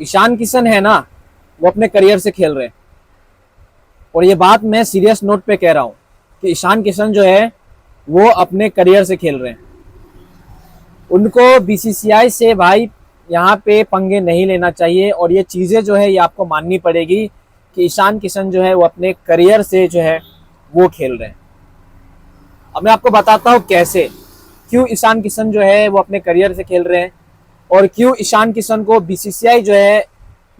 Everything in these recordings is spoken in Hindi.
ईशान किशन है ना, वो अपने करियर से खेल रहे हैं। और ये बात मैं सीरियस नोट पे कह रहा हूँ कि ईशान किशन जो है वो अपने करियर से खेल रहे हैं। उनको बीसीसीआई से भाई यहाँ पे पंगे नहीं लेना चाहिए, और ये चीज़ें जो है ये आपको माननी पड़ेगी कि ईशान किशन जो है वो अपने करियर से जो है वो खेल रहे हैं। अब मैं आपको बताता हूँ कैसे, क्यों ईशान किशन जो है वो अपने करियर से खेल रहे हैं, और क्यों ईशान किशन को बीसीसीआई जो है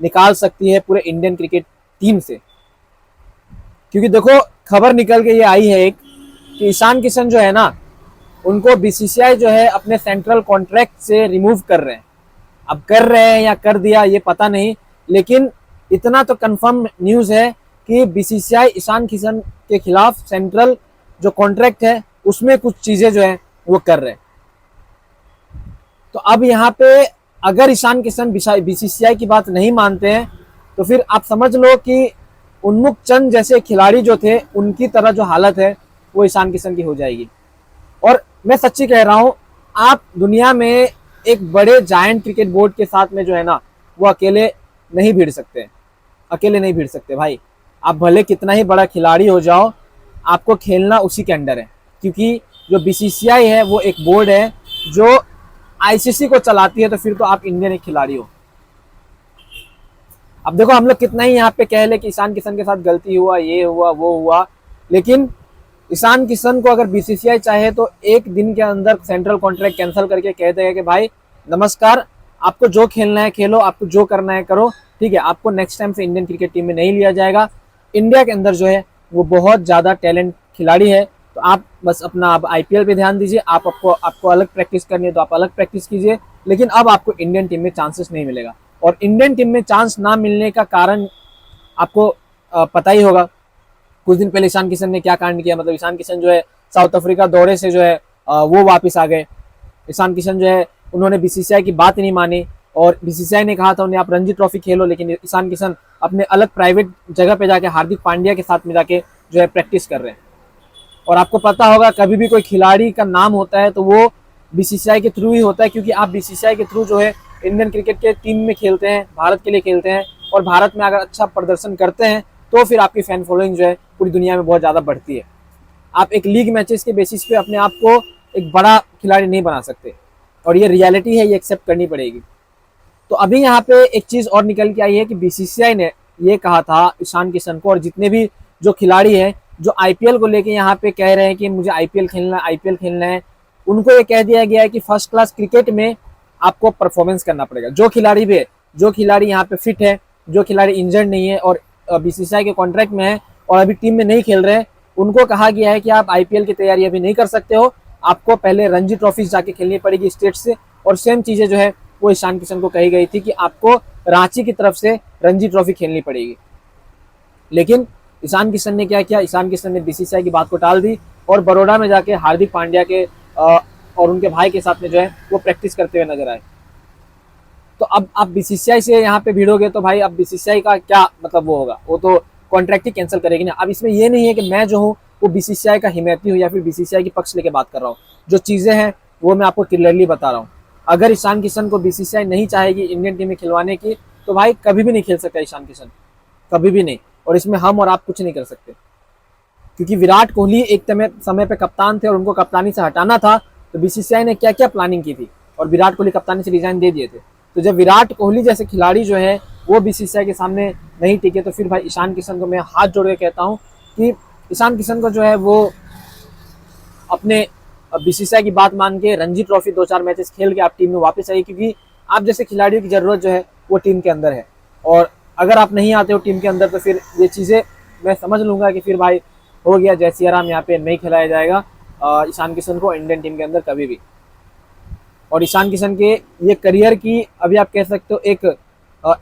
निकाल सकती है पूरे इंडियन क्रिकेट टीम से। क्योंकि देखो, खबर निकल के ये आई है एक कि ईशान किशन जो है ना, उनको बीसीसीआई जो है अपने सेंट्रल कॉन्ट्रैक्ट से रिमूव कर रहे हैं। अब कर रहे हैं या कर दिया ये पता नहीं, लेकिन इतना तो कंफर्म न्यूज़ है कि बीसीसीआई ईशान किशन के खिलाफ सेंट्रल जो कॉन्ट्रैक्ट है उसमें कुछ चीज़ें जो है वो कर रहे हैं। तो अब यहाँ पे अगर ईशान किशन बीसीसीआई की बात नहीं मानते हैं तो फिर आप समझ लो कि उन्मुख चंद जैसे खिलाड़ी जो थे उनकी तरह जो हालत है वो ईशान किशन की हो जाएगी। और मैं सच्ची कह रहा हूँ, आप दुनिया में एक बड़े जायंट क्रिकेट बोर्ड के साथ में जो है ना वो अकेले नहीं भिड़ सकते, अकेले नहीं भिड़ सकते भाई। आप भले कितना ही बड़ा खिलाड़ी हो जाओ, आपको खेलना उसी के अंडर है। क्योंकि जो बीसीसीआई है वो एक बोर्ड है जो आईसीसी को चलाती है, तो फिर तो आप इंडियन एक खिलाड़ी हो। अब देखो, हम लोग कितना ही यहाँ पे कह ले कि ईशान किशन के साथ गलती हुआ, ये हुआ वो हुआ, लेकिन ईशान किशन को अगर बीसीसीआई चाहे तो एक दिन के अंदर सेंट्रल कॉन्ट्रैक्ट कैंसिल करके कह देगा कि भाई नमस्कार, आपको जो खेलना है खेलो, आपको जो करना है करो, ठीक है, आपको नेक्स्ट टाइम से इंडियन क्रिकेट टीम में नहीं लिया जाएगा। इंडिया के अंदर जो है वो बहुत ज़्यादा टैलेंट खिलाड़ी है, तो आप बस अपना अब आईपीएल पे ध्यान दीजिए। आपको अलग प्रैक्टिस करनी है तो आप अलग प्रैक्टिस कीजिए, लेकिन अब आपको इंडियन टीम में चांसेस नहीं मिलेगा। और इंडियन टीम में चांस ना मिलने का कारण आपको पता ही होगा। कुछ दिन पहले ईशान किशन ने क्या कांड किया, मतलब ईशान किशन जो है साउथ अफ्रीका दौरे से जो है वो वापस आ गए। ईशान किशन जो है उन्होंने बीसीसीआई की बात नहीं मानी, और बीसीसीआई ने कहा था उन्हें आप रणजी ट्रॉफी खेलो, लेकिन ईशान किशन अपने अलग प्राइवेट जगह पे जाके हार्दिक पांड्या के साथ में जाके जो है प्रैक्टिस कर रहे हैं। और आपको पता होगा, कभी भी कोई खिलाड़ी का नाम होता है तो वो बीसीसीआई के थ्रू ही होता है, क्योंकि आप बीसीसीआई के थ्रू जो है इंडियन क्रिकेट के टीम में खेलते हैं, भारत के लिए खेलते हैं, और भारत में अगर अच्छा प्रदर्शन करते हैं तो फिर आपकी फैन फॉलोइंग जो है पूरी दुनिया में बहुत ज़्यादा बढ़ती है। आप एक लीग मैचेस के बेसिस पे अपने आप को एक बड़ा खिलाड़ी नहीं बना सकते, और ये रियलिटी है, ये एक्सेप्ट करनी पड़ेगी। तो अभी यहाँ पे एक चीज़ और निकल के आई है कि बीसीसीआई ने ये कहा था ईशान किशन को, और जितने भी जो खिलाड़ी हैं जो आईपीएल को लेके यहाँ पे कह रहे हैं कि मुझे आईपीएल खेलना है, आईपीएल खेलना है, उनको ये कह दिया गया है कि फर्स्ट क्लास क्रिकेट में आपको परफॉर्मेंस करना पड़ेगा। जो खिलाड़ी भी है, जो खिलाड़ी यहाँ पे फिट है, जो खिलाड़ी इंजर्ड नहीं है और बीसीसीआई के कॉन्ट्रैक्ट में है और अभी टीम में नहीं खेल रहे हैं, उनको कहा गया है कि आप आईपीएल की तैयारी अभी नहीं कर सकते हो, आपको पहले रणजी ट्रॉफी जाके खेलनी पड़ेगी स्टेट से। और सेम चीज़ें जो है वो ईशान किशन को कही गई थी कि आपको रांची की तरफ से रणजी ट्रॉफी खेलनी पड़ेगी। लेकिन ईशान किशन ने क्या किया, ईशान किशन ने बीसीसीआई की बात को टाल दी और बड़ौदा में जाके हार्दिक पांड्या के और उनके भाई के साथ में जो है वो प्रैक्टिस करते हुए नजर आए। तो अब आप बीसीसीआई से यहाँ पे भिड़ोगे तो भाई अब बीसीसीआई का क्या मतलब वो होगा, वो तो कॉन्ट्रैक्ट ही कैंसिल करेगी ना। अब इसमें ये नहीं है कि मैं जो हूँ वो बीसीसीआई का हिमैती हूँ या फिर बीसीसीआई की पक्ष लेके बात कर रहा हूँ। जो चीज़ें हैं वो मैं आपको क्लियरली बता रहा हूँ। अगर ईशान किशन को बीसीसीआई नहीं चाहेगी इंडियन टीम में खिलवाने की तो भाई कभी भी नहीं खेल सकता ईशान किशन, कभी भी नहीं। और इसमें हम और आप कुछ नहीं कर सकते, क्योंकि विराट कोहली एक समय पे कप्तान थे और उनको कप्तानी से हटाना था, तो बीसीसीआई ने क्या क्या प्लानिंग की थी और विराट कोहली कप्तानी से रिजाइन दे दिए थे। तो जब विराट कोहली जैसे खिलाड़ी जो है वो बीसीसीआई के सामने नहीं टिके तो फिर भाई ईशान किशन को मैं हाथ जोड़ के कहता हूँ कि ईशान किशन को जो है वो अपने बीसीसीआई की बात मान के रणजी ट्रॉफी 2-4 मैचेस खेल के आप टीम में वापस आइए, क्योंकि आप जैसे खिलाड़ियों की ज़रूरत जो है वो टीम के अंदर है। और अगर आप नहीं आते हो टीम के अंदर तो फिर ये चीज़ें मैं समझ लूँगा कि फिर भाई हो गया जय सिया राम, यहाँ पे नहीं खिलाया जाएगा ईशान किशन को इंडियन टीम के अंदर कभी भी। और ईशान किशन के ये करियर की अभी आप कह सकते हो एक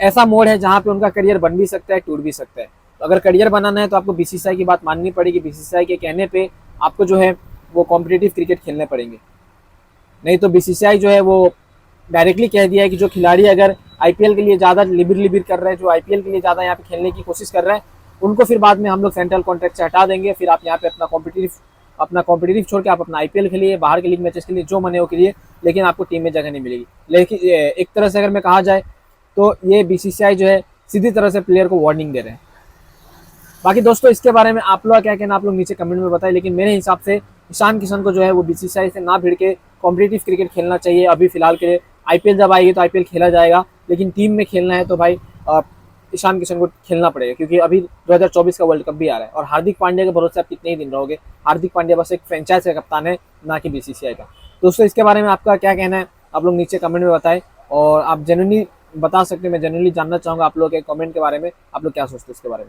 ऐसा मोड़ है जहाँ पे उनका करियर बन भी सकता है, टूट भी सकता है। तो अगर करियर बनाना है तो आपको बीसीसीआई की बात माननी पड़ेगी, बीसीसीआई के कहने पे आपको जो है वो कॉम्पिटिटिव क्रिकेट खेलने पड़ेंगे। नहीं तो बीसीसीआई जो है वो डायरेक्टली कह दिया है कि जो खिलाड़ी अगर आईपीएल के लिए ज़्यादा लिबिर कर रहे हैं, जो आईपीएल के लिए ज़्यादा यहाँ पे खेलने की कोशिश कर रहे हैं, उनको फिर बाद में हम लोग सेंट्रल कॉन्ट्रैक्ट से हटा देंगे। फिर आप यहाँ पे अपना कॉम्पिटिटिव छोड़ के आप अपना आईपीएल खेलिए, बाहर के लीग मैचेस के लिए जो मने हो के लिए, लेकिन आपको टीम में जगह नहीं मिलेगी। लेकिन एक तरह से अगर मैं कहा जाए तो ये बीसीसीआई जो है सीधी तरह से प्लेयर को वार्निंग दे रहे हैं। बाकी दोस्तों इसके बारे में आप लोग क्या कहना आप लोग नीचे कमेंट में बताएं, लेकिन मेरे हिसाब से ईशान किशन को जो है वो बीसीसीआई से ना भिड़ के कॉम्पिटिटिव क्रिकेट खेलना चाहिए अभी फिलहाल के लिए। आईपीएल जब आएगी तो आईपीएल खेला जाएगा, लेकिन टीम में खेलना है तो भाई ईशान किशन को खेलना पड़ेगा, क्योंकि अभी 2024 का वर्ल्ड कप भी आ रहा है और हार्दिक पांड्या के भरोसे आप कितने ही दिन रहोगे। हार्दिक पांड्या बस एक फ्रेंचाइज का कप्तान है, ना कि बीसीसीआई का। दोस्तों इसके बारे में आपका क्या कहना है आप लोग नीचे कमेंट में बताएं, और आप जेन्युइनली बता सकते हैं, मैं जेन्युइनली जानना चाहूँगा आप लोग के कमेंट के बारे में, आप लोग क्या सोचते हैं इसके बारे में।